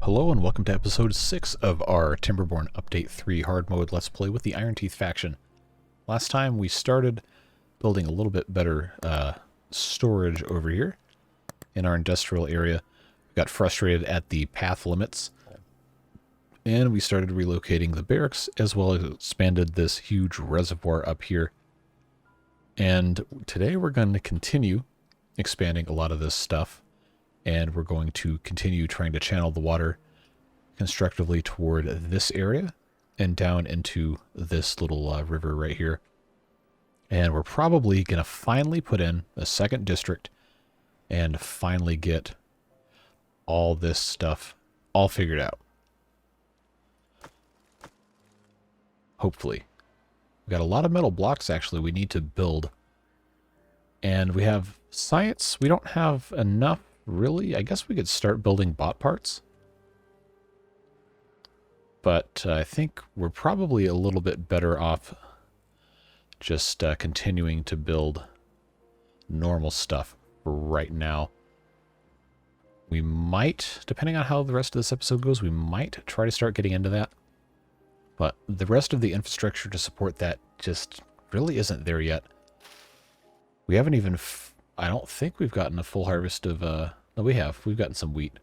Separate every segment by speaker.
Speaker 1: Hello and welcome to episode 6 of our Timberborn Update 3 hard mode Let's Play with the Iron Teeth faction. Last time we started building a little bit better storage over here in our industrial area. We got frustrated at the path limits and we started relocating the barracks as well as expanded this huge reservoir up here. And today we're going to continue expanding a lot of this stuff. And we're going to continue trying to channel the water constructively toward this area and down into this little river right here. And we're probably going to finally put in a second district and finally get all this stuff all figured out. Hopefully. We've got a lot of metal blocks actually we need to build. And we have science. We don't have enough. Really? I guess we could start building bot parts. But I think we're probably a little bit better off just continuing to build normal stuff right now. We might, depending on how the rest of this episode goes, we might try to start getting into that. But the rest of the infrastructure to support that just really isn't there yet. We haven't even... I don't think we've gotten a full harvest of, no, we have. We've gotten some wheat.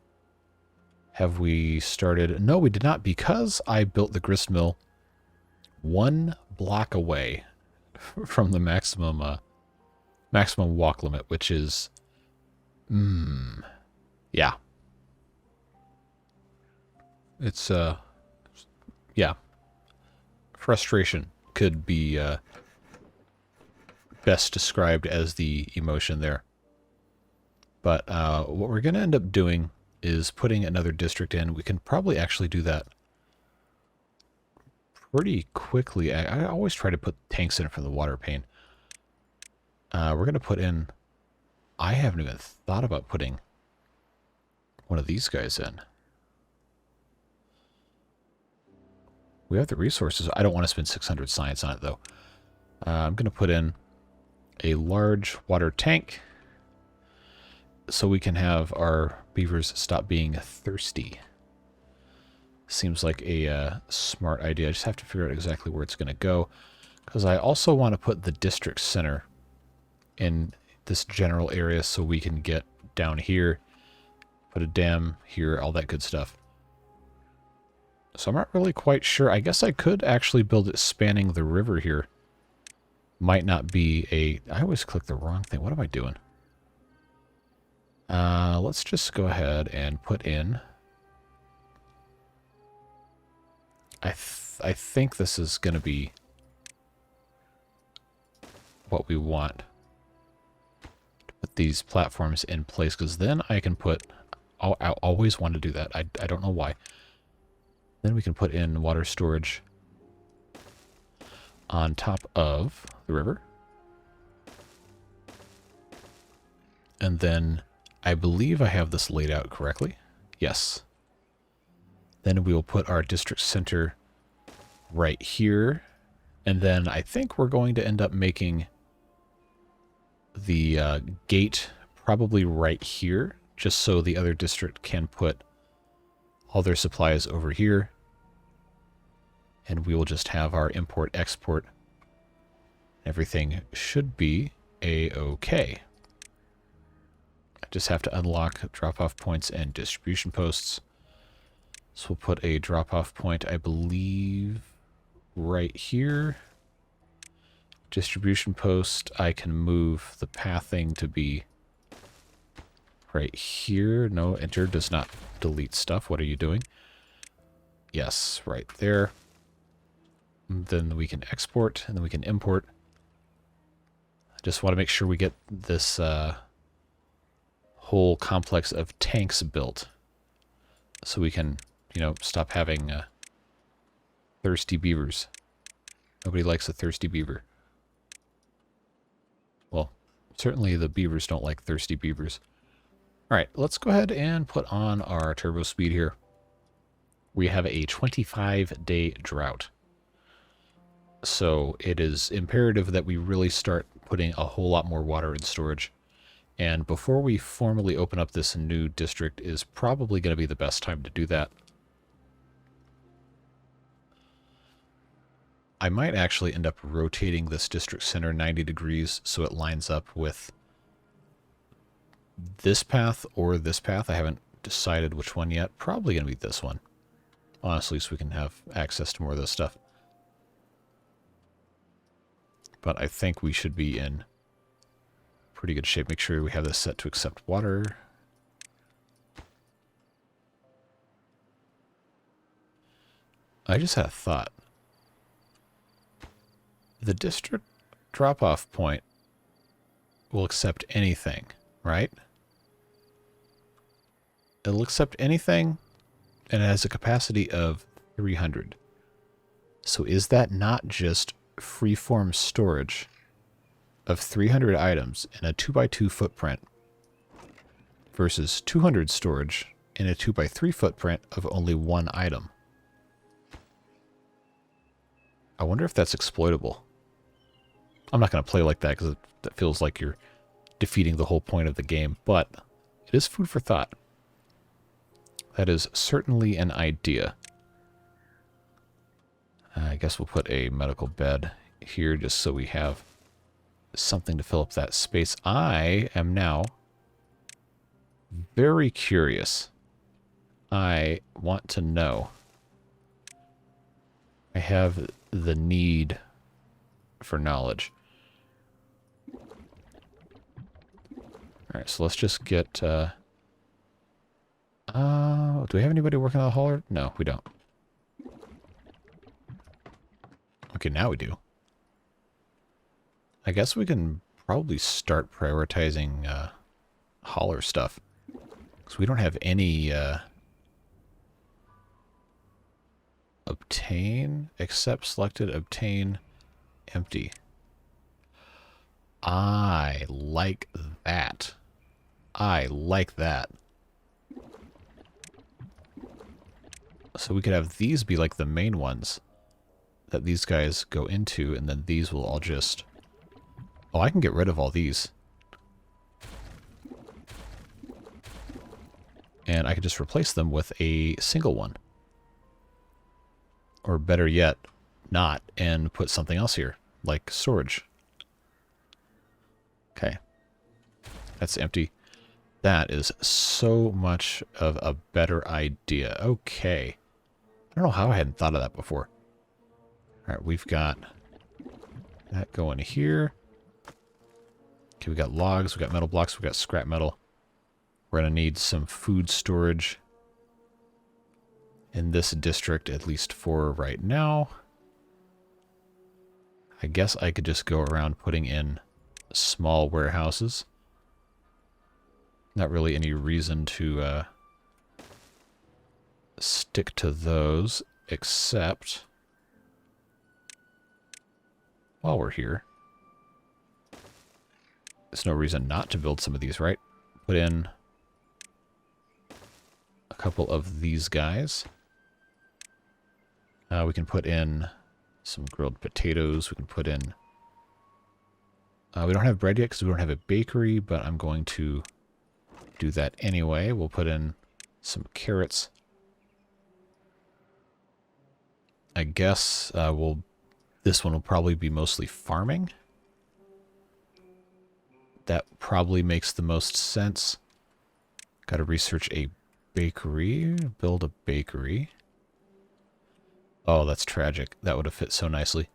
Speaker 1: Have we started? No, we did not, because I built the grist mill 1 block away from the maximum walk limit, which is, yeah. It's, yeah. Frustration could be, best described as the emotion there. But what we're going to end up doing is putting another district in. We can probably actually do that pretty quickly. I always try to put tanks in for the water pane. We're going to put in... I haven't even thought about putting one of these guys in. We have the resources. I don't want to spend 600 science on it, though. I'm going to put in a large water tank so we can have our beavers stop being thirsty. Seems like a smart idea. I just have to figure out exactly where it's going to go, because I also want to put the district center in this general area so we can get down here, put a dam here, all that good stuff. So I'm not really quite sure. I guess I could actually build it spanning the river here. Might not be a... I always click the wrong thing. What am I doing? Let's just go ahead and put in... I think this is going to be what we want. To put these platforms in place, because then I can put... I always want to do that. I don't know why. Then we can put in water storage on top of the river. And then I believe I have this laid out correctly. Yes. Then we will put our district center right here. And then I think we're going to end up making the gate probably right here, just so the other district can put all their supplies over here. And we will just have our import-export. Everything should be a-okay. I just have to unlock drop-off points and distribution posts. So we'll put a drop-off point, I believe, right here. Distribution post, I can move the pathing to be right here. No, enter does not delete stuff. What are you doing? Yes, right there. Then we can export, and then we can import. I just want to make sure we get this whole complex of tanks built, so we can, you know, stop having thirsty beavers. Nobody likes a thirsty beaver. Well, certainly the beavers don't like thirsty beavers. Alright, let's go ahead and put on our turbo speed here. We have a 25-day drought. So it is imperative that we really start putting a whole lot more water in storage. And before we formally open up this new district is probably going to be the best time to do that. I might actually end up rotating this district center 90 degrees so it lines up with this path or this path. I haven't decided which one yet. Probably going to be this one, honestly, so we can have access to more of this stuff. But I think we should be in pretty good shape. Make sure we have this set to accept water. I just had a thought. The district drop-off point will accept anything, right? It'll accept anything, and it has a capacity of 300. So is that not just freeform storage of 300 items in a 2x2 footprint versus 200 storage in a 2x3 footprint of only one item? I wonder if that's exploitable. I'm not going to play like that because that feels like you're defeating the whole point of the game, but it is food for thought. That is certainly an idea. I guess we'll put a medical bed here just so we have something to fill up that space. I am now very curious. I want to know. I have the need for knowledge. Alright, so let's just get... do we have anybody working on the hauler? No, we don't. Okay, now we do. I guess we can probably start prioritizing hauler stuff. Because we don't have any obtain, accept selected, obtain, empty. I like that. I like that. So we could have these be like the main ones that these guys go into, and then these will all just... Oh, I can get rid of all these. And I could just replace them with a single one. Or better yet, not, and put something else here, like storage. Okay. That's empty. That is so much of a better idea. Okay. I don't know how I hadn't thought of that before. Alright, we've got that going here. Okay, we got logs, we got metal blocks, we got scrap metal. We're going to need some food storage in this district, at least for right now. I guess I could just go around putting in small warehouses. Not really any reason to stick to those, except while we're here, there's no reason not to build some of these, right? Put in a couple of these guys. We can put in some grilled potatoes. We can put in... we don't have bread yet because we don't have a bakery, but I'm going to do that anyway. We'll put in some carrots. I guess this one will probably be mostly farming. That probably makes the most sense. Got to research a bakery. Build a bakery. Oh, that's tragic. That would have fit so nicely.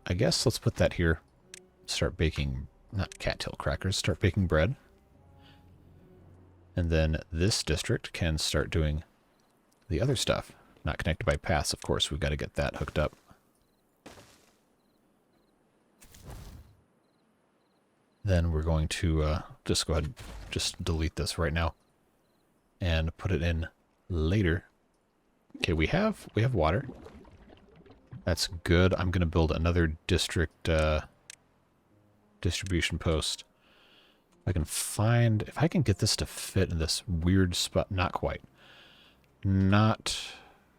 Speaker 1: I guess let's put that here. Start baking, not cattail crackers, start baking bread. And then this district can start doing the other stuff. Not connected by paths, of course. We've got to get that hooked up. Then we're going to just go ahead and just delete this right now and put it in later. Okay, we have water. That's good. I'm going to build another district distribution post. If I can get this to fit in this weird spot. Not quite. Not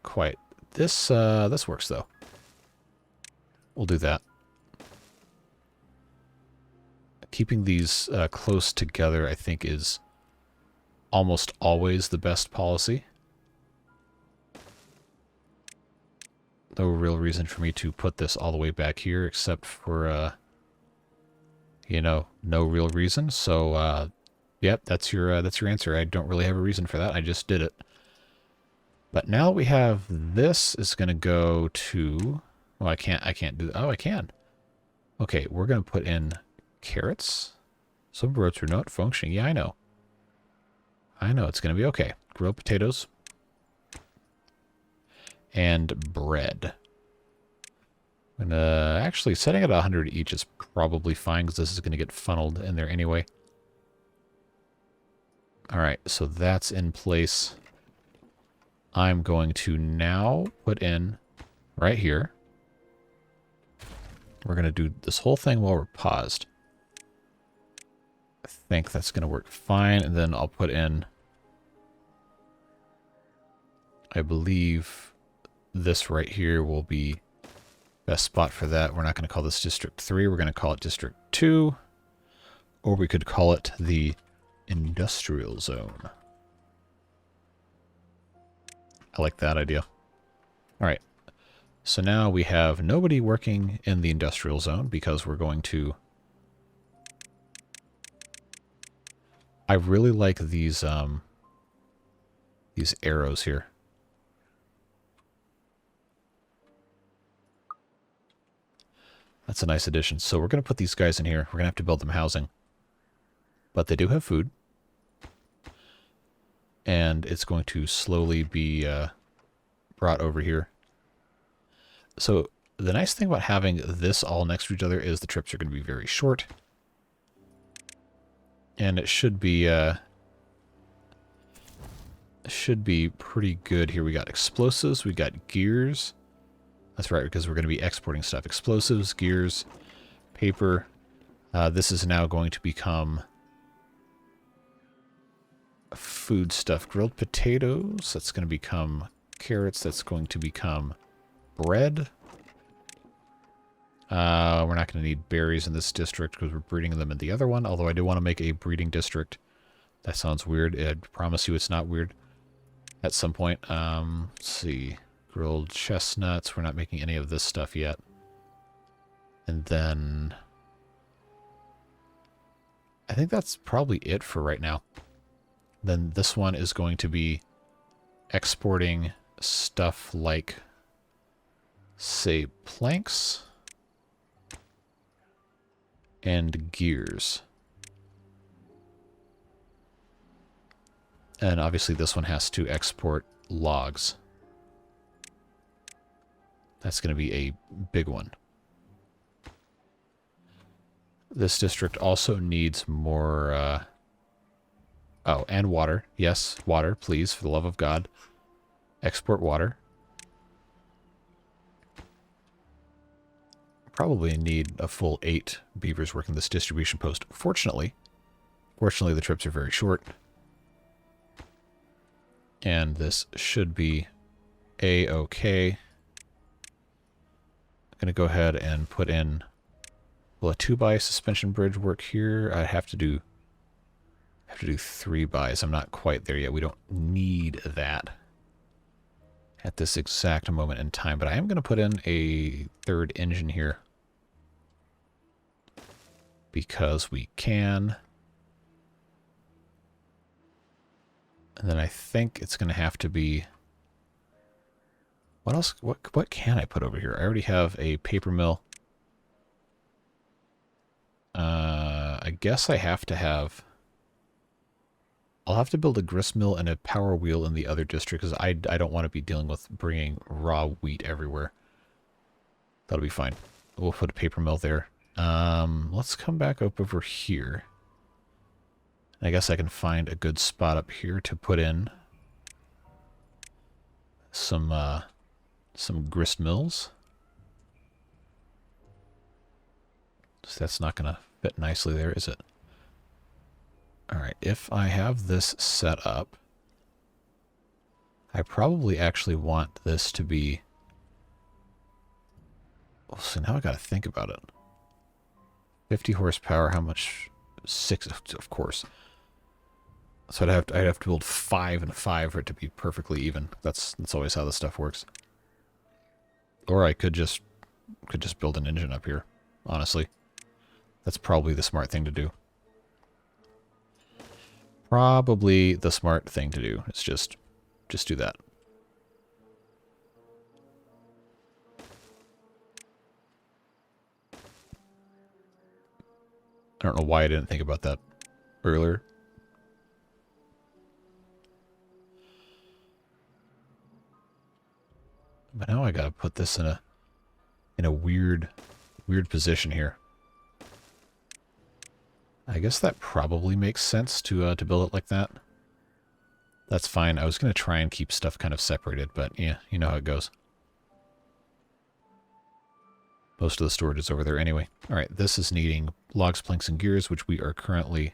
Speaker 1: quite. This works though. We'll do that. Keeping these close together, I think, is almost always the best policy. No real reason for me to put this all the way back here, except for, you know, no real reason. So, yep, that's your answer. I don't really have a reason for that. I just did it. But now we have this is going to go to... Well, I can't do... Oh, I can. Okay, we're going to put in carrots. Some roads are not functioning. Yeah, I know. I know, it's going to be okay. Grilled potatoes. And bread. And actually, setting it at 100 each is probably fine, because this is going to get funneled in there anyway. Alright, so that's in place. I'm going to now put in right here. We're going to do this whole thing while we're paused. I think that's going to work fine. And then I'll put in, I believe this right here will be best spot for that. We're not going to call this District 3. We're going to call it District 2. Or we could call it the Industrial Zone. I like that idea. All right. So now we have nobody working in the industrial zone because we're going to... I really like these arrows here. That's a nice addition. So we're going to put these guys in here. We're going to have to build them housing. But they do have food. And it's going to slowly be brought over here. So the nice thing about having this all next to each other is the trips are going to be very short. And it should be pretty good here. We got explosives, we got gears. That's right, because we're going to be exporting stuff. Explosives, gears, paper. This is now going to become food stuff. Grilled potatoes, that's going to become carrots, that's going to become bread. We're not going to need berries in this district because we're breeding them in the other one, although I do want to make a breeding district. That sounds weird. I promise you it's not weird at some point. Let's see. Grilled chestnuts. We're not making any of this stuff yet. And then I think that's probably it for right now. Then this one is going to be exporting stuff like, say, planks and gears. And obviously this one has to export logs. That's going to be a big one. This district also needs more... oh, and water. Yes, water, please, for the love of God. Export water. Probably need a full 8 beavers working this distribution post. Fortunately, the trips are very short. And this should be A-okay. I'm going to go ahead and put in... Will a 2x suspension bridge work here? I have to do 3 bys. I'm not quite there yet. We don't need that at this exact moment in time. But I am going to put in a 3rd engine here. Because we can. And then I think it's going to have to be... What else? What can I put over here? I already have a paper mill. I guess I have to have... I'll have to build a grist mill and a power wheel in the other district because I don't want to be dealing with bringing raw wheat everywhere. That'll be fine. We'll put a paper mill there. Let's come back up over here. I guess I can find a good spot up here to put in some grist mills. So that's not going to fit nicely there, is it? Alright, if I have this set up, I probably actually want this to be... Well, so now I got to think about it. 50 horsepower. How much? 6, of course. So I'd have to build 5 and 5 for it to be perfectly even. That's always how this stuff works. Or I could just build an engine up here. Honestly, that's probably the smart thing to do. Probably the smart thing to do. It's just do that. I don't know why I didn't think about that earlier. But now I gotta put this in a weird position here. I guess that probably makes sense to build it like that. That's fine. I was gonna try and keep stuff kind of separated, but yeah, you know how it goes. Most of the storage is over there anyway. All right, this is needing logs, planks, and gears, which we are currently,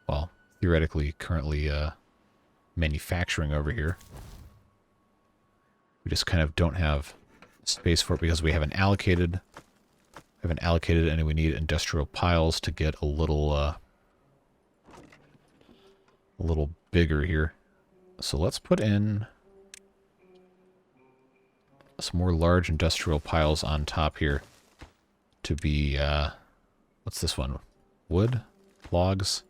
Speaker 1: well, theoretically currently manufacturing over here. We just kind of don't have space for it because we haven't allocated. And we need industrial piles to get a little bigger here. So let's put in some more large industrial piles on top here to be, what's this one? Wood? Logs?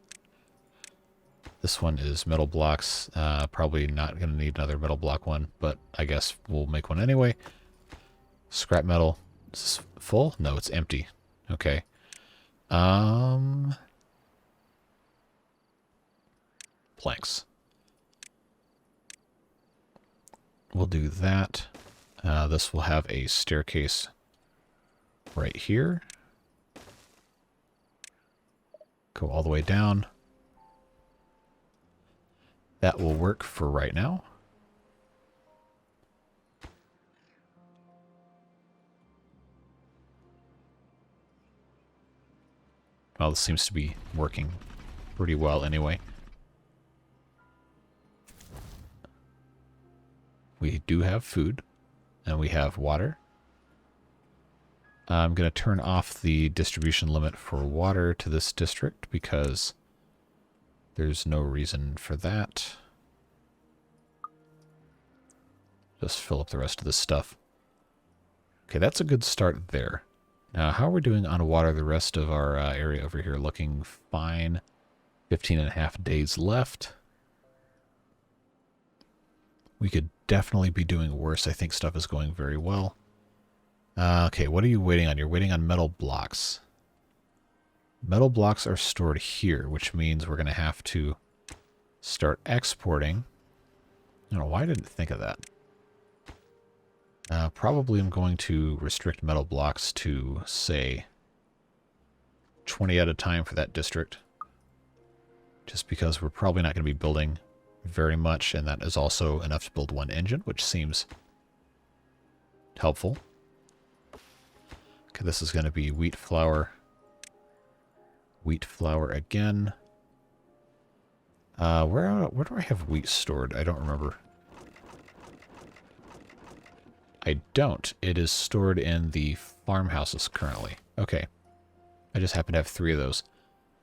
Speaker 1: This one is metal blocks. Probably not going to need another metal block one, but I guess we'll make one anyway. Scrap metal. Is this full? No, it's empty. Okay. Planks. We'll do that. This will have a staircase right here. Go all the way down. That will work for right now. Well, this seems to be working pretty well anyway. We do have food, and we have water. I'm going to turn off the distribution limit for water to this district because there's no reason for that. Just fill up the rest of this stuff. Okay, that's a good start there. Now, how are we doing on water? The rest of our area over here looking fine. 15.5 days left. We could definitely be doing worse. I think stuff is going very well. Okay, what are you waiting on? You're waiting on metal blocks. Metal blocks are stored here, which means we're going to have to start exporting. I don't know why I didn't think of that. Probably I'm going to restrict metal blocks to, say, 20 at a time for that district. Just because we're probably not going to be building very much, and that is also enough to build one engine, which seems helpful. Okay, this is going to be wheat flour. Wheat flour again. Where do I have wheat stored? I don't remember. I don't. It is stored in the farmhouses currently. Okay. I just happen to have 3 of those.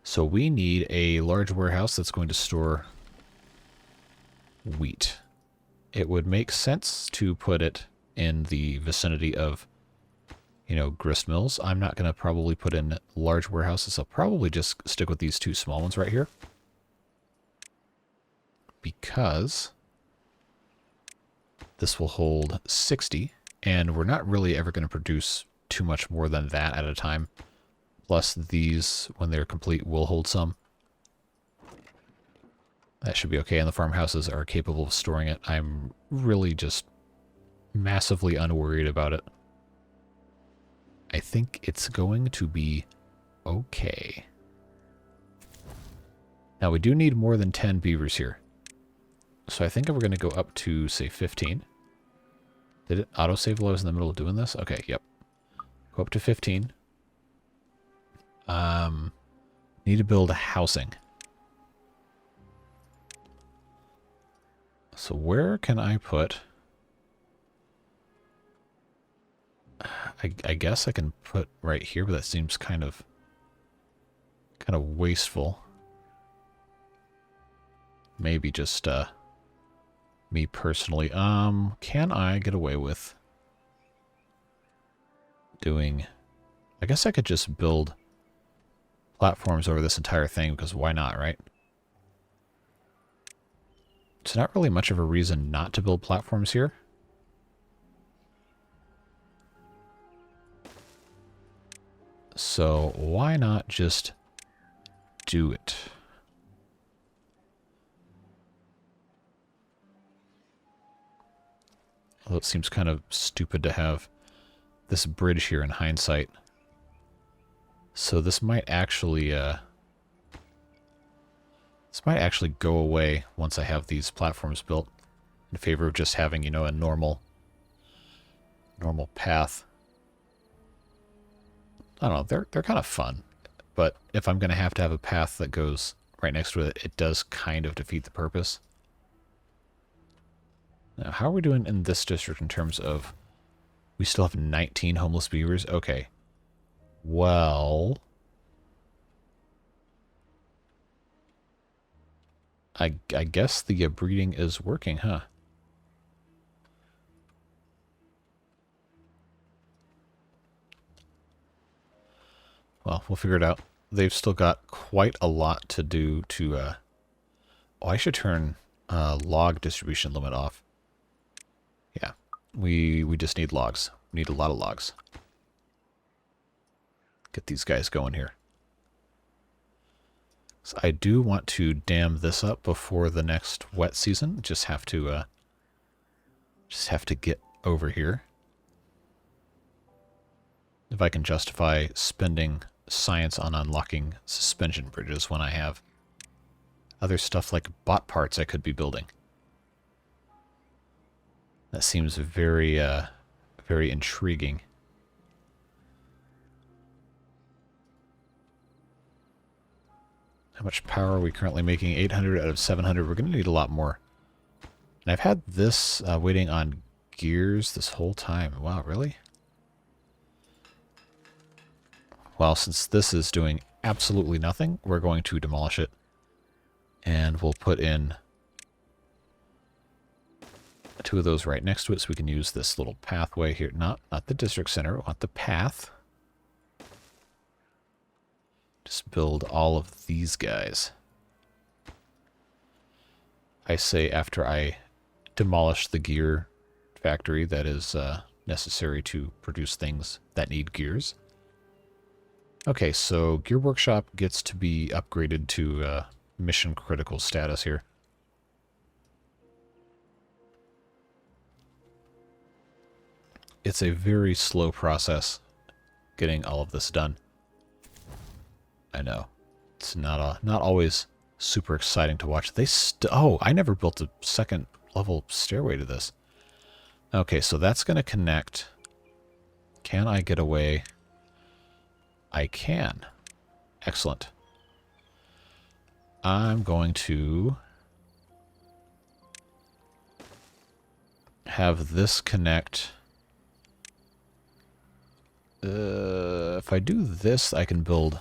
Speaker 1: So we need a large warehouse that's going to store wheat. It would make sense to put it in the vicinity of, you know, grist mills. I'm not going to probably put in large warehouses. I'll probably just stick with these 2 small ones right here. Because this will hold 60, and we're not really ever going to produce too much more than that at a time. Plus these, when they're complete, will hold some. That should be okay, and the farmhouses are capable of storing it. I'm really just massively unworried about it. I think it's going to be okay. Now, we do need more than 10 beavers here. So I think we're going to go up to, say, 15. Did it autosave while I was in the middle of doing this? Okay, yep. Go up to 15. Need to build a housing. So where can I put... I guess I can put right here, but that seems kind of wasteful. Maybe just me personally. Can I get away with doing... I guess I could just build platforms over this entire thing, because why not, right? It's not really much of a reason not to build platforms here. So why not just do it? Although it seems kind of stupid to have this bridge here in hindsight. So this might actually go away once I have these platforms built, in favor of just having, you know, a normal path. I don't know, they're kind of fun, but if I'm going to have a path that goes right next to it, it does kind of defeat the purpose. Now, how are we doing in this district in terms of... We still have 19 homeless beavers? Okay. Well... I guess the breeding is working, huh? Well, we'll figure it out. They've still got quite a lot to do to... Oh, I should turn log distribution limit off. Yeah, we just need logs. We need a lot of logs. Get these guys going here. So I do want to dam this up before the next wet season. Just have to get over here. If I can justify spending science on unlocking suspension bridges when I have other stuff like bot parts I could be building. That seems very, very intriguing. How much power are we currently making? 800 out of 700. We're going to need a lot more. And I've had this waiting on gears this whole time. Wow, really? Well, since this is doing absolutely nothing, we're going to demolish it. And we'll put in 2 of those right next to it so we can use this little pathway here. Not the district center. We want the path. Just build all of these guys. I say after I demolish the gear factory that is necessary to produce things that need gears. Okay, so Gear Workshop gets to be upgraded to mission critical status here. It's a very slow process getting all of this done. I know. It's not always super exciting to watch. Oh, I never built a second level stairway to this. Okay, so that's going to connect. Can I get away? I can. Excellent. I'm going to have this connect. If I do this, I can build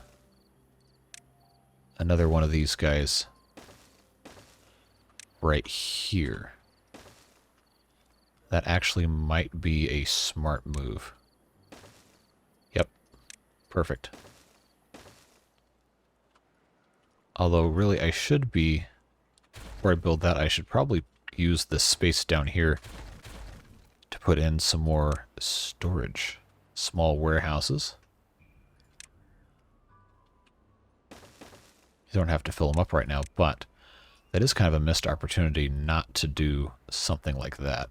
Speaker 1: another one of these guys right here. That actually might be a smart move. Yep. Perfect. Although, really, I should be... Before I build that, I should probably use this space down here to put in some more storage. Small warehouses. You don't have to fill them up right now, but that is kind of a missed opportunity not to do something like that.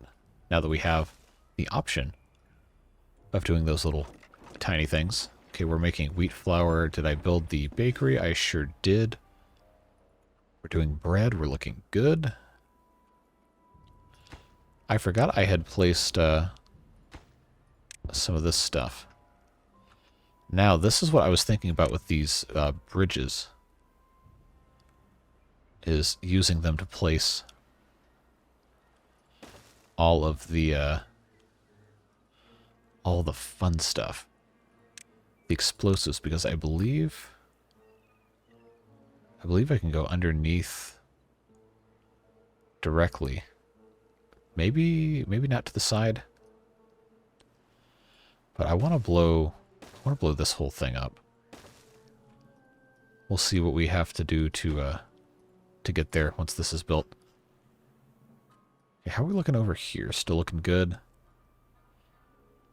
Speaker 1: Now that we have the option of doing those little tiny things. Okay, we're making wheat flour. Did I build the bakery? I sure did. We're doing bread. We're looking good. I forgot I had placed some of this stuff. Now, this is what I was thinking about with these bridges. Is using them to place all of the all the fun stuff. The explosives, because I believe I can go underneath directly. Maybe not to the side. But I want to blow this whole thing up. We'll see what we have to do to get there once this is built. Okay, how are we looking over here? Still looking good.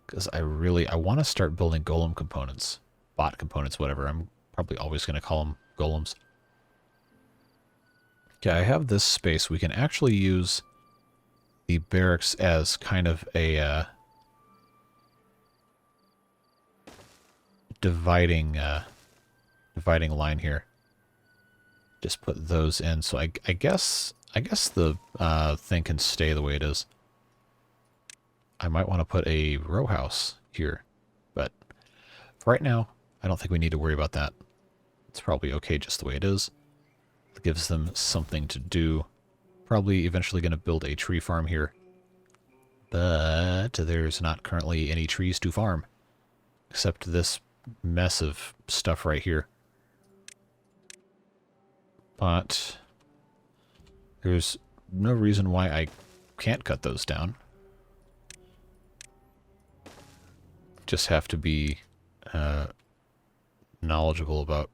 Speaker 1: Because I want to start building golem components. Bot components, whatever. I'm probably always going to call them golems. Okay, I have this space. We can actually use the barracks as kind of a dividing line here. Just put those in. So I guess the thing can stay the way it is. I might want to put a row house here, but for right now, I don't think we need to worry about that. It's probably okay just the way it is. It gives them something to do. Probably eventually going to build a tree farm here, but there's not currently any trees to farm, except this mess of stuff right here. But there's no reason why I can't cut those down. Just have to be knowledgeable about,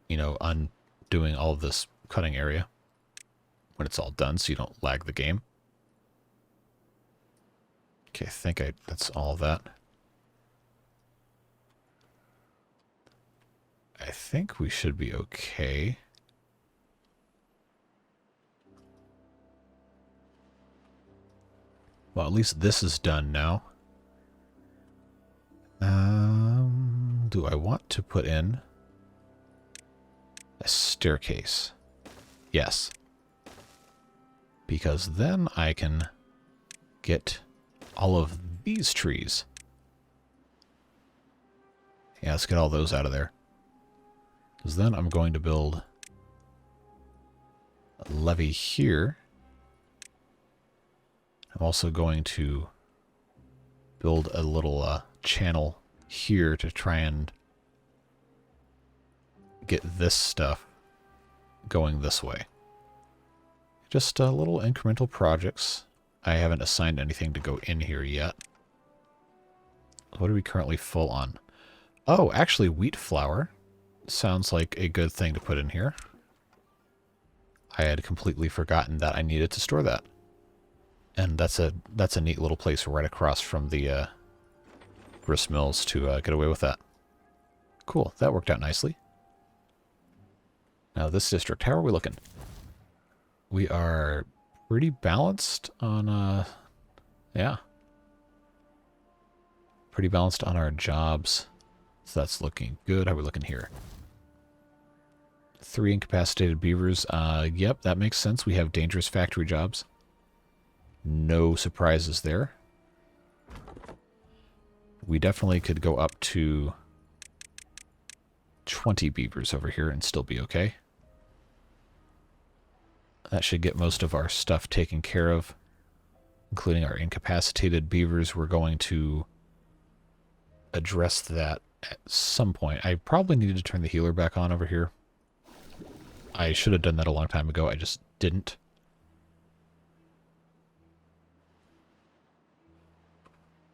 Speaker 1: undoing all of this cutting area when it's all done, so you don't lag the game. Okay, I think that's all of that. I think we should be okay. Well, at least this is done now. Do I want to put in a staircase? Yes. Because then I can get all of these trees. Yeah, let's get all those out of there. Because then I'm going to build a levee here. I'm also going to build a little channel here to try and get this stuff going this way. Just little incremental projects. I haven't assigned anything to go in here yet. What are we currently full on? Oh, actually wheat flour sounds like a good thing to put in here. I had completely forgotten that I needed to store that. And that's a neat little place right across from the grist mills to get away with that. Cool, that worked out nicely. Now this district, how are we looking? We are pretty balanced on, yeah. Pretty balanced on our jobs. So that's looking good. How are we looking here? 3 incapacitated beavers. Yep, that makes sense. We have dangerous factory jobs. No surprises there. We definitely could go up to 20 beavers over here and still be okay. That should get most of our stuff taken care of, including our incapacitated beavers. We're going to address that at some point. I probably needed to turn the healer back on over here. I should have done that a long time ago. I just didn't.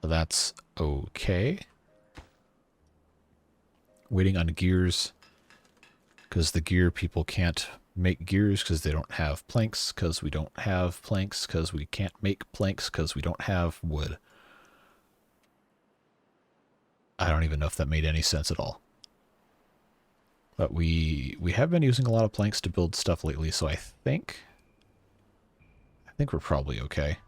Speaker 1: That's okay. Waiting on gears, because the gear people can't make gears because they don't have planks, because we don't have planks, because we can't make planks, because we don't have wood. I don't even know if that made any sense at all. But we have been using a lot of planks to build stuff lately, so I think we're probably okay.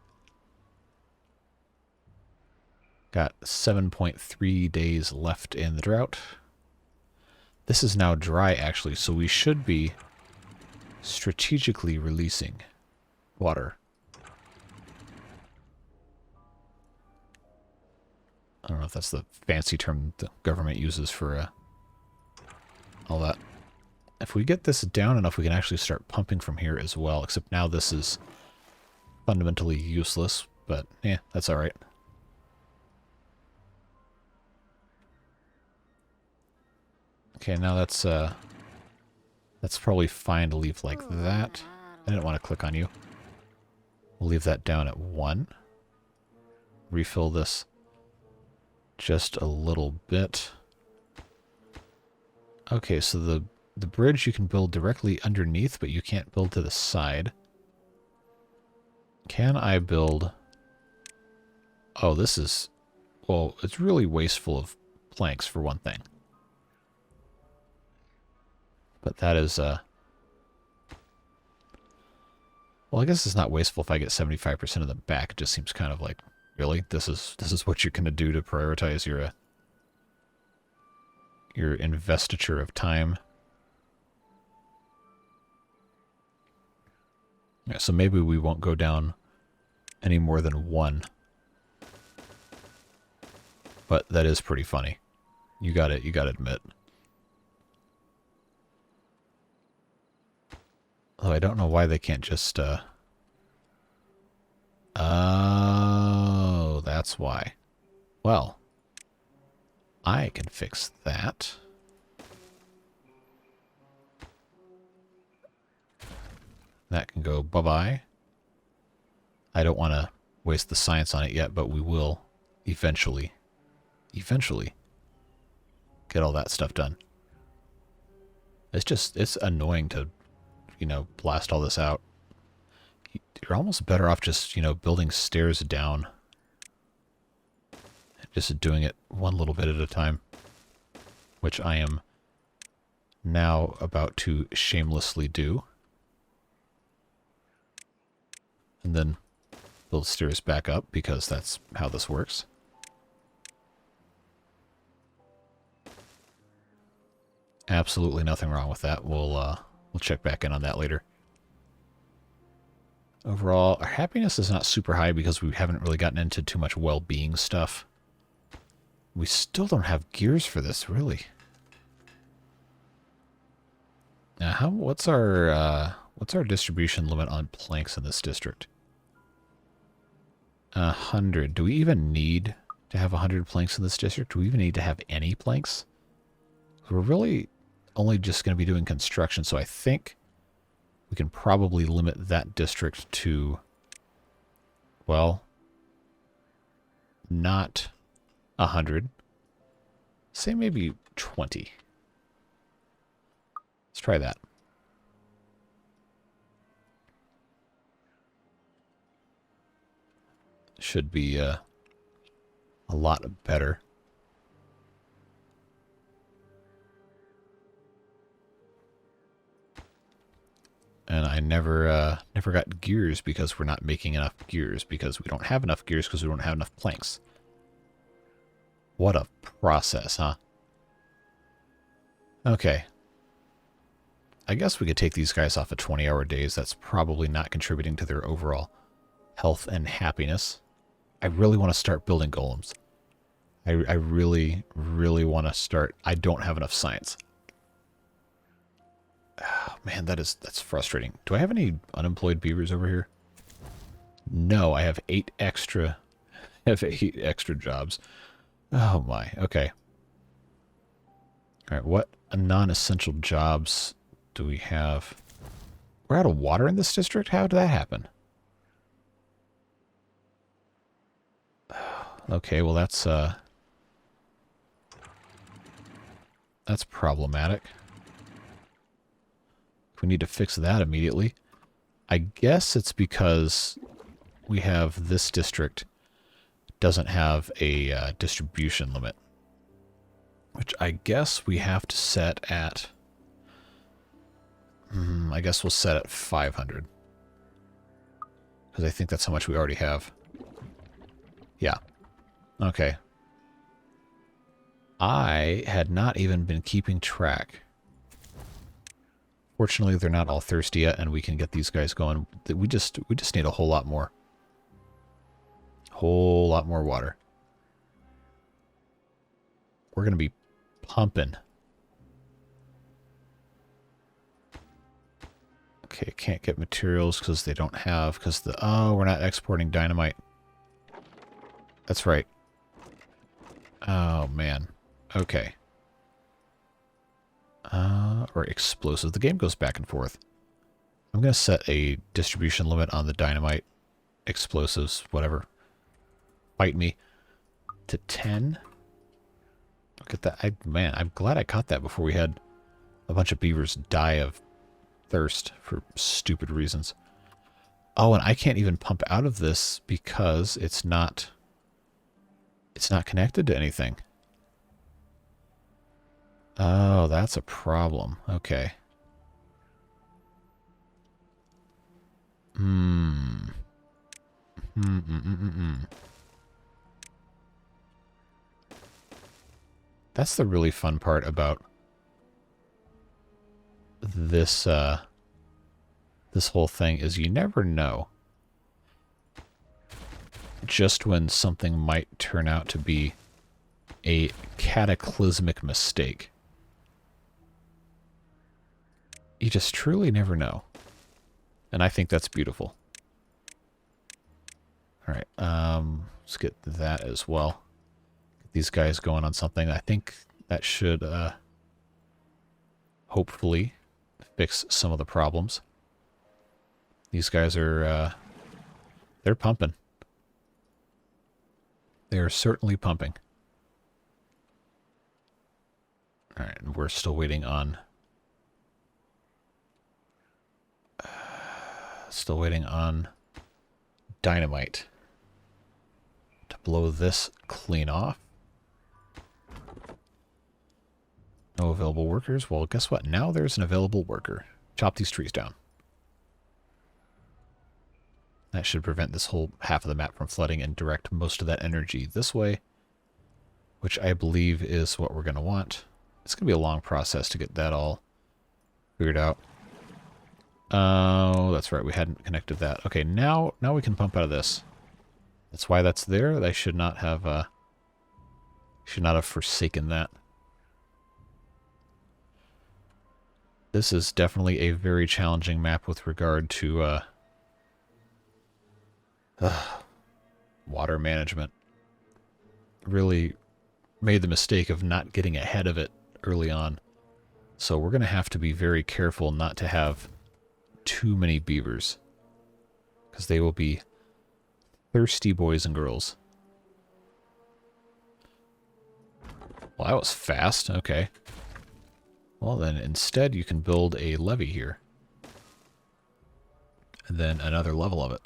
Speaker 1: Got 7.3 days left in the drought. This is now dry, actually, so we should be strategically releasing water. I don't know if that's the fancy term the government uses for all that. If we get this down enough, we can actually start pumping from here as well, except now this is fundamentally useless, but yeah, that's alright. Okay, now that's probably fine to leave like that. I didn't want to click on you. We'll leave that down at 1. Refill this just a little bit. Okay, so the bridge you can build directly underneath, but you can't build to the side. Can I build... Oh, this is... Well, it's really wasteful of planks, for one thing. But that is... Well, I guess it's not wasteful if I get 75% of them back. It just seems kind of like, really? This is what you're going to do to prioritize your investiture of time? Yeah, so maybe we won't go down any more than 1. But that is pretty funny. You gotta admit. Although I don't know why they can't just, Oh, that's why. Well, I can fix that. That can go bye-bye. I don't want to waste the science on it yet, but we will eventually get all that stuff done. It's annoying to, blast all this out. You're almost better off just, building stairs down. Just doing it one little bit at a time. Which I am now about to shamelessly do. And then build stairs back up, because that's how this works. Absolutely nothing wrong with that. We'll check back in on that later. Overall, our happiness is not super high because we haven't really gotten into too much well-being stuff. We still don't have gears for this, really. Now, what's our distribution limit on planks in this district? 100. Do we even need to have 100 planks in this district? Do we even need to have any planks? We're really only just going to be doing construction, so I think we can probably limit that district to, well, not 100. Say maybe 20. Let's try that. Should be a lot better. And I never got gears because we're not making enough gears, because we don't have enough gears because we don't have enough planks. What a process, huh? Okay. I guess we could take these guys off of 20-hour days. That's probably not contributing to their overall health and happiness. I really want to start building golems. I really, really want to start. I don't have enough science. Oh, man, that's frustrating. Do I have any unemployed beavers over here? No, I have 8 extra. I have 8 extra jobs. Oh my. Okay. All right. What non-essential jobs do we have? We're out of water in this district. How did that happen? Okay. Well, that's problematic. We need to fix that immediately. I guess it's because we have this district doesn't have a distribution limit, which I guess we have to set at, I guess we'll set at 500, because I think that's how much we already have. Yeah. Okay. I had not even been keeping track. Fortunately, they're not all thirsty yet, and we can get these guys going. We just need a whole lot more. Whole lot more water. We're going to be pumping. Okay, can't get materials because they don't have, oh, we're not exporting dynamite. That's right. Oh, man. Okay. Or explosive. The game goes back and forth. I'm going to set a distribution limit on the dynamite, explosives, whatever. Fight me. To 10. Look at that. Man, I'm glad I caught that before we had a bunch of beavers die of thirst for stupid reasons. Oh, and I can't even pump out of this because it's not connected to anything. Oh, that's a problem. Okay. That's the really fun part about this this whole thing is you never know just when something might turn out to be a cataclysmic mistake. You just truly never know. And I think that's beautiful. Alright, let's get that as well. Get these guys going on something. I think that should hopefully fix some of the problems. These guys are, they're pumping. They are certainly pumping. Alright, and we're still waiting on... dynamite to blow this clean off. No available workers. Well, guess what? Now there's an available worker. Chop these trees down. That should prevent this whole half of the map from flooding and direct most of that energy this way, which I believe is what we're going to want. It's going to be a long process to get that all figured out. Oh, that's right. We hadn't connected that. Okay, now we can pump out of this. That's why that's there. I should not have forsaken that. This is definitely a very challenging map with regard to water management. Really made the mistake of not getting ahead of it early on. So we're going to have to be very careful not to have too many beavers, because they will be thirsty boys and girls. Well, that was fast. Okay. Well, then instead you can build a levee here. And then another level of it.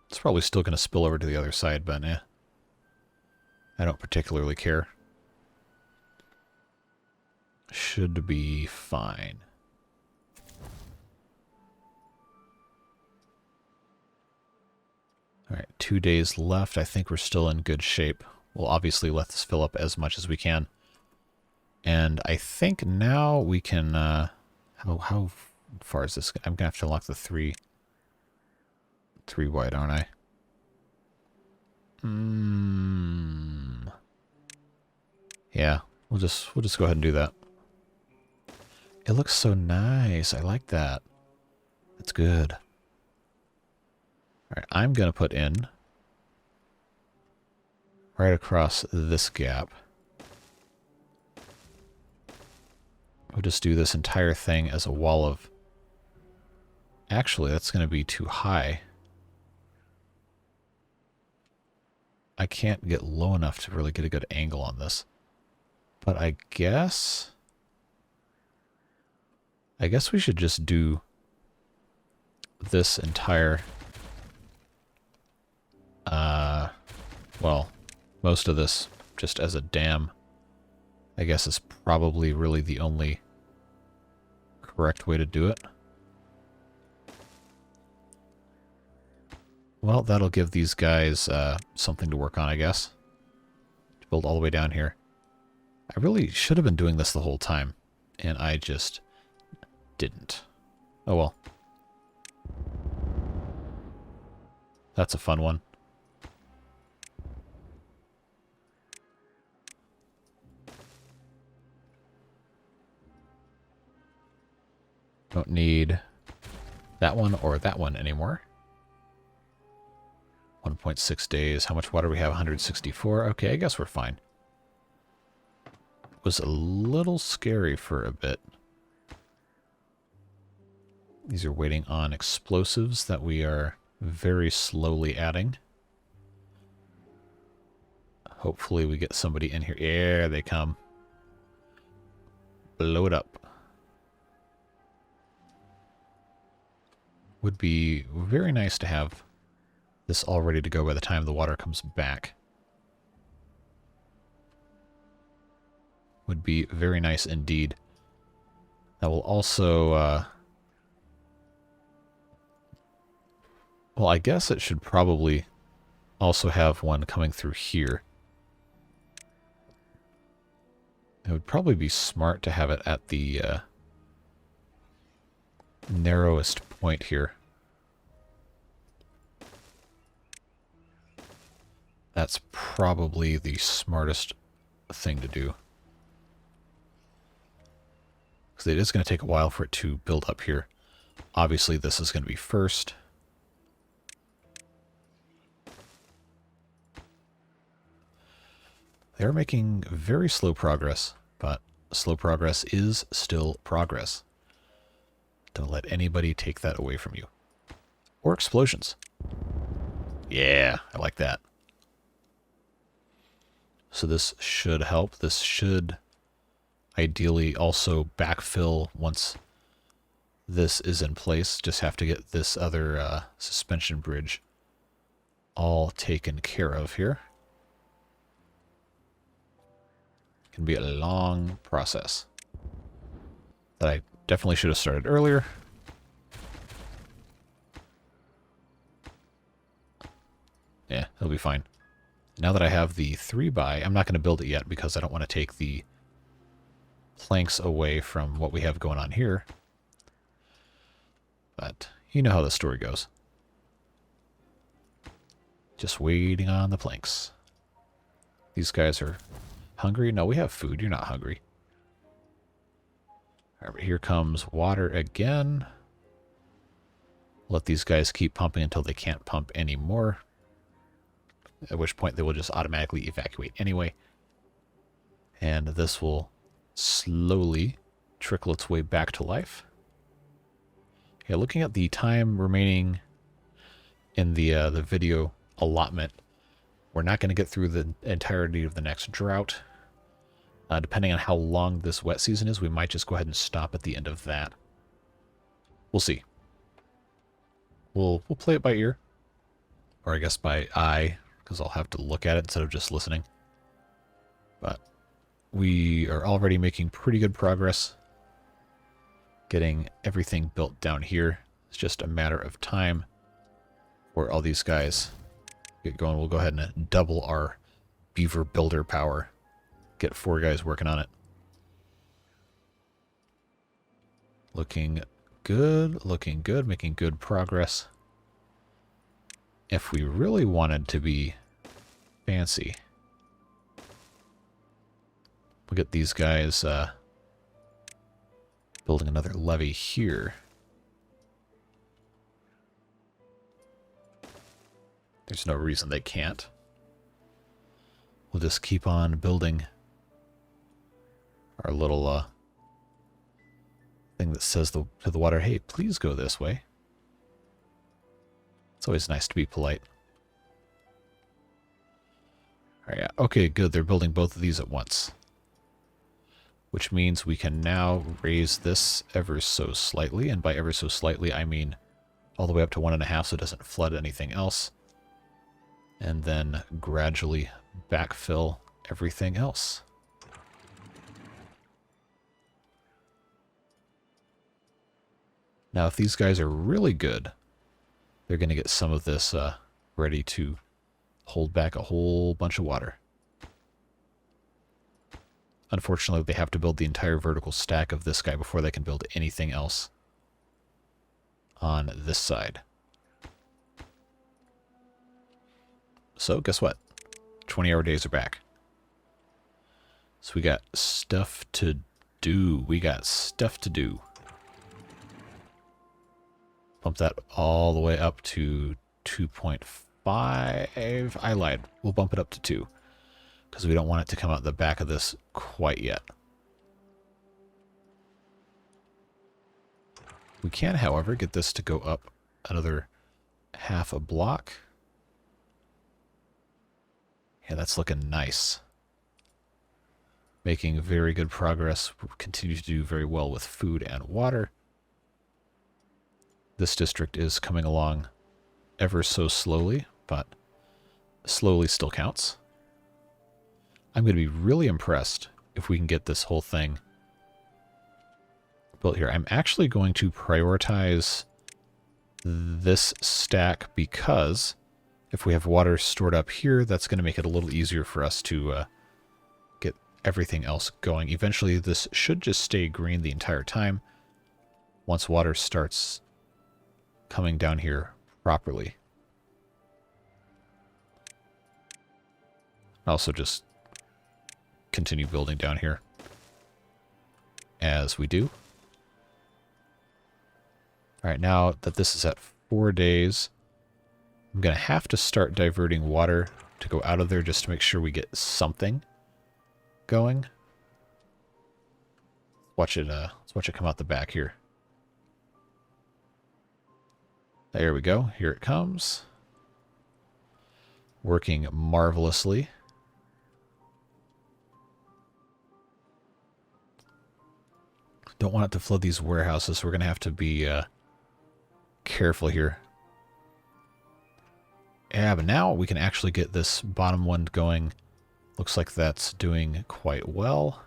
Speaker 1: It's probably still going to spill over to the other side, but I don't particularly care. Should be fine. Alright, 2 days left. I think we're still in good shape. We'll obviously let this fill up as much as we can. And I think now we can... how far is this? I'm going to have to unlock the three wide, aren't I? Yeah, we'll just go ahead and do that. It looks so nice. I like that. That's good. Alright, I'm going to put in right across this gap. We'll just do this entire thing as a wall of... Actually, that's going to be too high. I can't get low enough to really get a good angle on this. But I guess we should just do this entire, well, most of this just as a dam, I guess is probably really the only correct way to do it. Well, that'll give these guys something to work on, I guess. To build all the way down here. I really should have been doing this the whole time, and I just didn't. Oh well. That's a fun one. Don't need that one or that one anymore. 1.6 days. How much water we have? 164. Okay, I guess we're fine. was a little scary for a bit. These are waiting on explosives that we are very slowly adding. Hopefully we get somebody in here. Here they come. Blow it up. Would be very nice to have this all ready to go by the time the water comes back. Would be very nice indeed. That will also... well, I guess it should probably also have one coming through here. It would probably be smart to have it at the narrowest point here. That's probably the smartest thing to do. Because it is going to take a while for it to build up here. Obviously, this is going to be first. They're making very slow progress, but slow progress is still progress. Don't let anybody take that away from you. Or explosions. Yeah, I like that. So this should help. This should ideally also backfill once this is in place. Just have to get this other suspension bridge all taken care of here. Can be a long process that I definitely should have started earlier. Yeah, it'll be fine. Now that I have the 3x, I'm not going to build it yet because I don't want to take the planks away from what we have going on here. But you know how the story goes. Just waiting on the planks. These guys are hungry? No, we have food. You're not hungry. All right, here comes water again. Let these guys keep pumping until they can't pump anymore. At which point they will just automatically evacuate anyway. And this will slowly trickle its way back to life. Yeah, looking at the time remaining in the video allotment, we're not going to get through the entirety of the next drought. Depending on how long this wet season is, we might just go ahead and stop at the end of that. We'll see. We'll play it by ear. Or I guess by eye, because I'll have to look at it instead of just listening. But we are already making pretty good progress getting everything built down here. It's just a matter of time where all these guys get going. We'll go ahead and double our beaver builder power. Get 4 guys working on it. Looking good, making good progress. If we really wanted to be fancy, we'll get these guys building another levee here. There's no reason they can't. We'll just keep on building our little thing that says to the water, hey, please go this way. It's always nice to be polite. All right, okay, good. They're building both of these at once. Which means we can now raise this ever so slightly. And by ever so slightly, I mean all the way up to 1.5 so it doesn't flood anything else. And then gradually backfill everything else. Now, if these guys are really good, they're going to get some of this ready to hold back a whole bunch of water. Unfortunately, they have to build the entire vertical stack of this guy before they can build anything else on this side. So, guess what? 20-hour days are back. So we got stuff to do. Bump that all the way up to 2.5. I lied. We'll bump it up to 2. because we don't want it to come out the back of this quite yet. We can, however, get this to go up another half a block. Yeah, that's looking nice. Making very good progress. We'll continue to do very well with food and water. This district is coming along ever so slowly, but slowly still counts. I'm going to be really impressed if we can get this whole thing built here. I'm actually going to prioritize this stack because if we have water stored up here, that's going to make it a little easier for us to get everything else going. Eventually, this should just stay green the entire time once water starts coming down here properly. Also just continue building down here as we do. Alright, now that this is at 4 days, I'm going to have to start diverting water to go out of there just to make sure we get something going. Let's watch it come out the back here. There we go. Here it comes. Working marvelously. Don't want it to flood these warehouses, so we're going to have to be careful here. Yeah, but now we can actually get this bottom one going. Looks like that's doing quite well.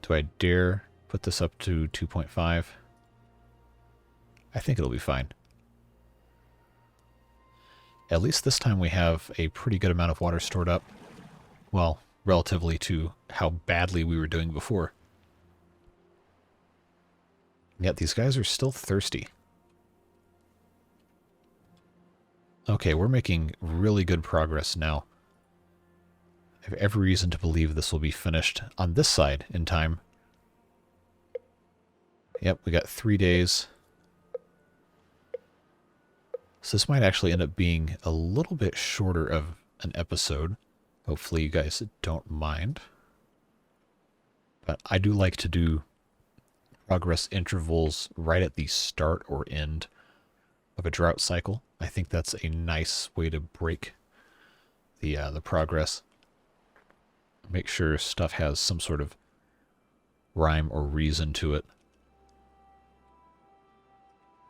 Speaker 1: Do I dare put this up to 2.5? I think it'll be fine. At least this time we have a pretty good amount of water stored up. Well, relatively to how badly we were doing before. Yet these guys are still thirsty. Okay, we're making really good progress now. I have every reason to believe this will be finished on this side in time. Yep, we got 3 days. So this might actually end up being a little bit shorter of an episode. Hopefully you guys don't mind. But I do like to do progress intervals right at the start or end of a drought cycle. I think that's a nice way to break the progress. Make sure stuff has some sort of rhyme or reason to it.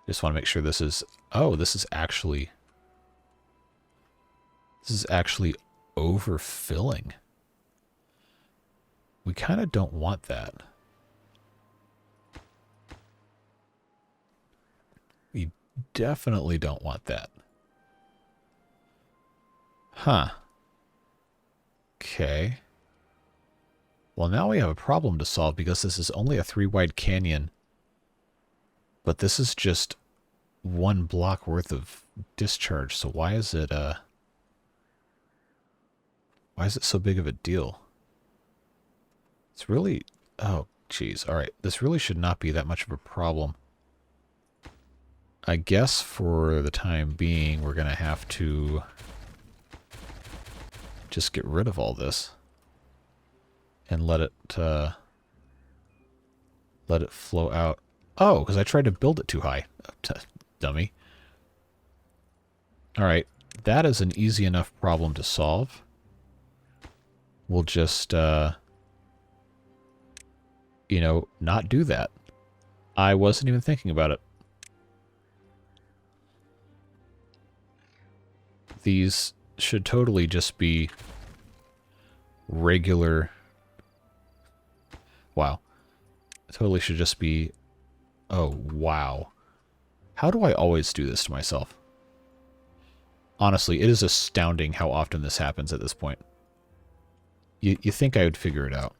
Speaker 1: Just want to make sure this is... Oh, this is actually overfilling. We kind of don't want that. We definitely don't want that. Huh. Okay. Well, now we have a problem to solve because this is only a 3-wide canyon. But this is just 1 block worth of discharge, so why is it so big of a deal? It's really... Oh, geez. Alright, this really should not be that much of a problem. I guess for the time being, we're going to have to just get rid of all this and let it flow out. Oh, because I tried to build it too high. Dummy. Alright, that is an easy enough problem to solve. We'll just, you know, not do that. I wasn't even thinking about it. These should totally just be regular... Wow. Totally should just be... Oh, wow. How do I always do this to myself? Honestly, it is astounding how often this happens at this point. You think I would figure it out.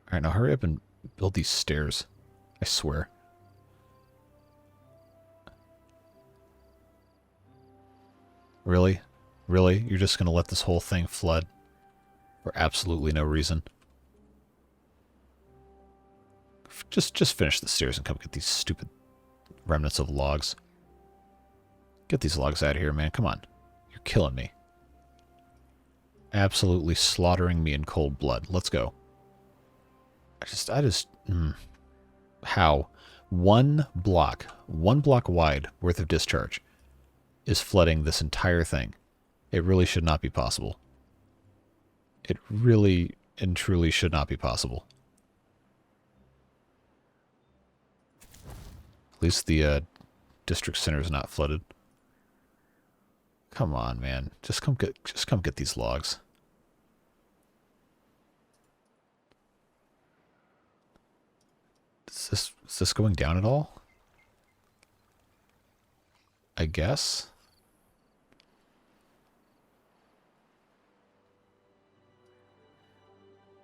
Speaker 1: Alright, now hurry up and build these stairs. I swear. Really? Really? You're just going to let this whole thing flood? For absolutely no reason? Just finish the stairs and come get these stupid remnants of logs. Get these logs out of here, man. Come on. You're killing me. Absolutely slaughtering me in cold blood. Let's go. How? One block wide worth of discharge is flooding this entire thing. It really should not be possible. It really and truly should not be possible. At least the district center is not flooded. Come on, man. Just come get these logs. Is this going down at all? I guess.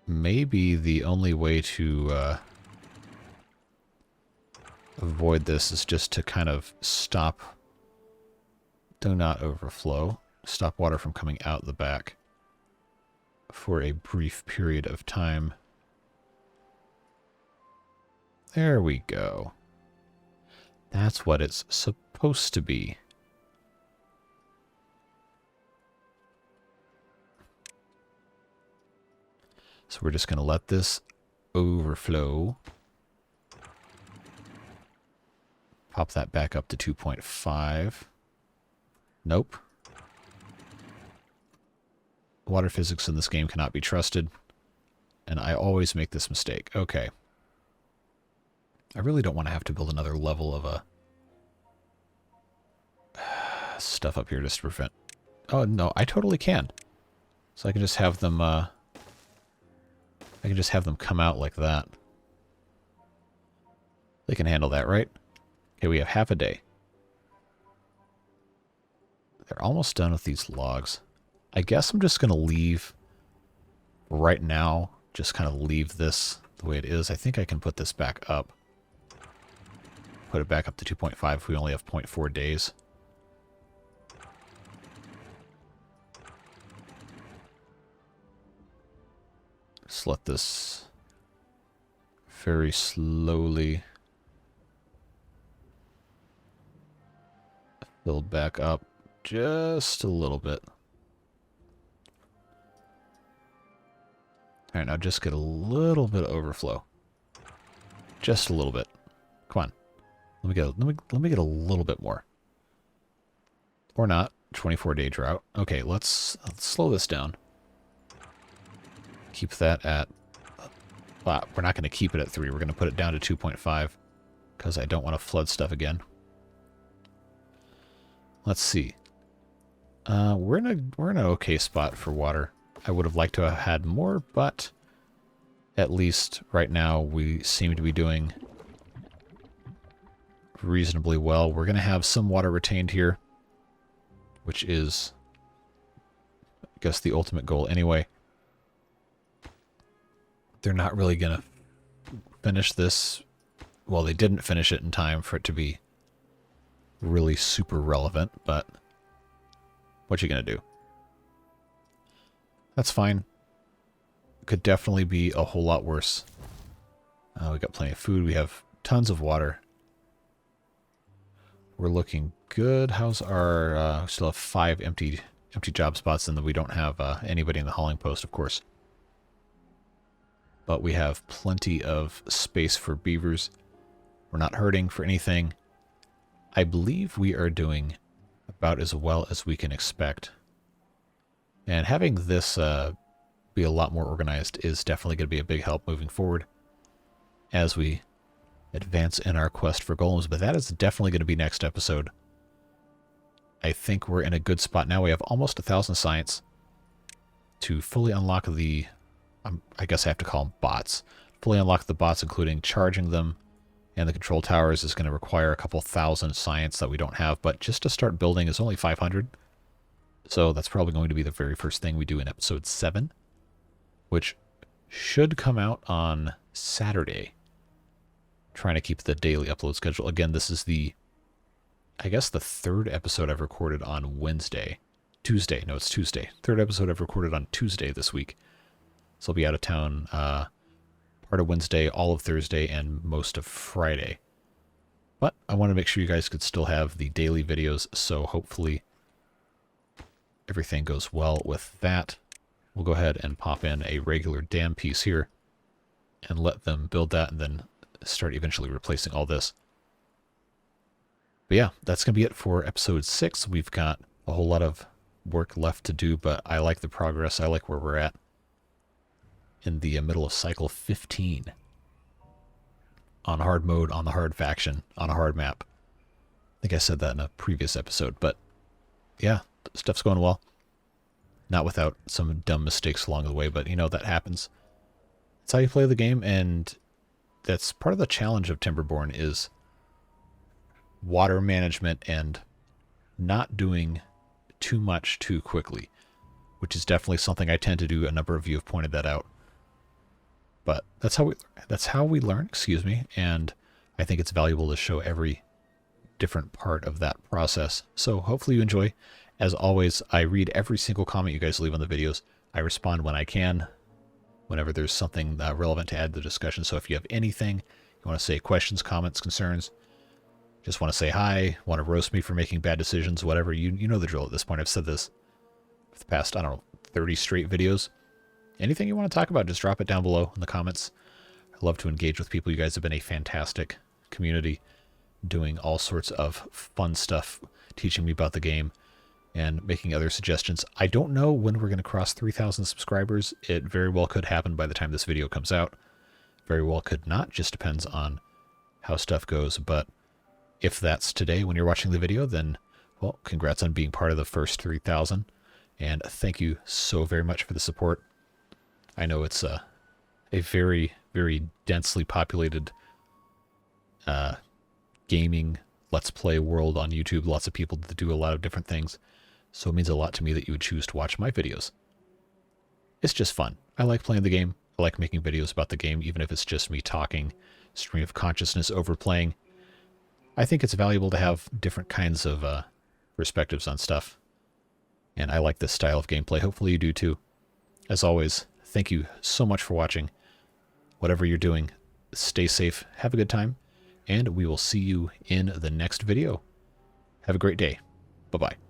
Speaker 1: Maybe the only way to avoid this is just to kind of stop, do not overflow, stop water from coming out the back for a brief period of time. There we go. That's what it's supposed to be. So we're just going to let this overflow. Pop that back up to 2.5. Nope. Water physics in this game cannot be trusted. And I always make this mistake. Okay. I really don't want to have to build another level of stuff up here just to prevent... Oh, no, I totally can. So I can just have them... I can just have them come out like that. They can handle that, right? Okay, we have half a day. They're almost done with these logs. I guess I'm just going to leave right now. Just kind of leave this the way it is. I think I can put this back up. Put it back up to 2.5 if we only have 0.4 days. Just let this very slowly build back up just a little bit. All right, now just get a little bit of overflow. Just a little bit. Come on. Let me get a little bit more. Or not. 24-day drought. Okay, let's slow this down. Keep that at... we're not going to keep it at 3. We're going to put it down to 2.5 because I don't want to flood stuff again. Let's see. We're in an okay spot for water. I would have liked to have had more, but at least right now we seem to be doing reasonably well. We're going to have some water retained here, which is, I guess, the ultimate goal anyway. They're not really going to finish this. Well, they didn't finish it in time for it to be really super relevant, but what you going to do? That's fine. Could definitely be a whole lot worse. We got plenty of food. We have tons of water. We're looking good. How's our... we still have 5 empty job spots, and then we don't have anybody in the hauling post, of course. But we have plenty of space for beavers. We're not hurting for anything. I believe we are doing about as well as we can expect. And having this be a lot more organized is definitely going to be a big help moving forward as we advance in our quest for golems. But that is definitely going to be next episode. I think we're in a good spot now. We have almost 1,000 science to fully unlock the... I guess I have to call them bots. Fully unlock the bots, including charging them, and the control towers is going to require a couple thousand science that we don't have. But just to start building is only 500. So that's probably going to be the very first thing we do in episode 7, which should come out on Saturday. Trying to keep the daily upload schedule. Again, this is I guess the 3rd episode I've recorded on Wednesday. Tuesday. No, it's Tuesday. 3rd episode I've recorded on Tuesday this week. So I'll be out of town part of Wednesday, all of Thursday, and most of Friday. But I want to make sure you guys could still have the daily videos, so hopefully everything goes well with that. We'll go ahead and pop in a regular dam piece here and let them build that and then start eventually replacing all this. But yeah, that's going to be it for episode 6. We've got a whole lot of work left to do, but I like the progress. I like where we're at in the middle of cycle 15 on hard mode, on the hard faction, on a hard map. I think I said that in a previous episode, but yeah, stuff's going well. Not without some dumb mistakes along the way, but you know, that happens. It's how you play the game, and that's part of the challenge of Timberborn is water management and not doing too much too quickly, which is definitely something I tend to do. A number of you have pointed that out. But that's how we learn, excuse me, and I think it's valuable to show every different part of that process. So hopefully you enjoy. As always, I read every single comment you guys leave on the videos. I respond when I can, whenever there's something relevant to add to the discussion. So if you have anything, you want to say questions, comments, concerns, just want to say hi, want to roast me for making bad decisions, whatever, you know the drill at this point. I've said this for the past, I don't know, 30 straight videos. Anything you want to talk about, just drop it down below in the comments. I love to engage with people. You guys have been a fantastic community doing all sorts of fun stuff, teaching me about the game and making other suggestions. I don't know when we're going to cross 3,000 subscribers. It very well could happen by the time this video comes out. Very well could not. Just depends on how stuff goes. But if that's today when you're watching the video, then, well, congrats on being part of the first 3,000. And thank you so very much for the support. I know it's a very, very densely populated gaming Let's Play world on YouTube. Lots of people that do a lot of different things. So it means a lot to me that you would choose to watch my videos. It's just fun. I like playing the game. I like making videos about the game, even if it's just me talking, stream of consciousness over playing. I think it's valuable to have different kinds of perspectives on stuff. And I like this style of gameplay. Hopefully you do too. As always, thank you so much for watching. Whatever you're doing, stay safe, have a good time, and we will see you in the next video. Have a great day. Bye-bye.